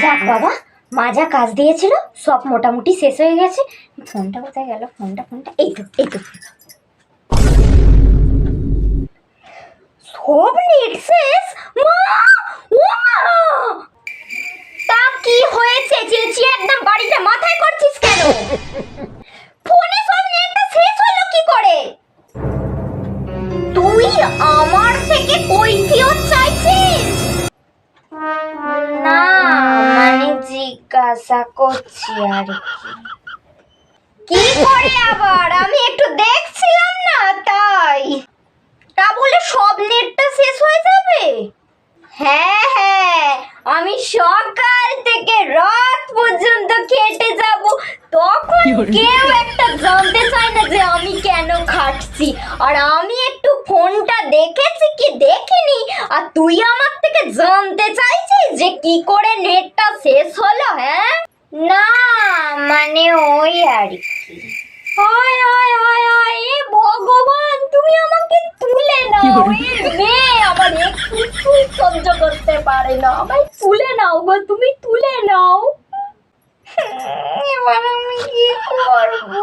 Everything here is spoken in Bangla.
যাক বাবা, মা যা কাজ দিয়েছিল সব মোটামুটি শেষ হয়ে গেছে। ফোনটা কোথায় গেল? ফোনটা এই তো সব নেট শেষ। মা, ও মা! তা কি হয়েছে? চেঁচিয়ে একদম বাড়িটা মাথায় করছিস কেন? ফোনে সব নেটটা শেষ হলো কি করে? তুই আমার থেকে কৈফিয়ত চাইছিস? না, মানে জিজ্ঞাসা করছি আর কি করে আবার? আমি একটু দেখছিলাম না তাই। তা বলে সব নেটটা শেষ হয়ে যাবে? হ্যাঁ, আমি সকাল থেকে রাত পর্যন্ত খেটে যাব, তখন কেউ একটা জানতে চায় না যে আমি কেন খাটছি। আর আমি একটু ফোনটা দেখেছি কি দেখিনি, আর তুই আমার থেকে জানতে চাইছিস যে কি করে নেটটা শেষ হলো? হ্যাঁ না, মানে ওই আর কি। হায় হায় হায় হায়, এ ভগবান, তুমি আমাকে তুলে নাও। এ মেয়ে আবার একটু সহ্য করতে পারে না। আমায় তুলে নাও গো, তুমি তুলে নাও। এবার আমি কি করবো?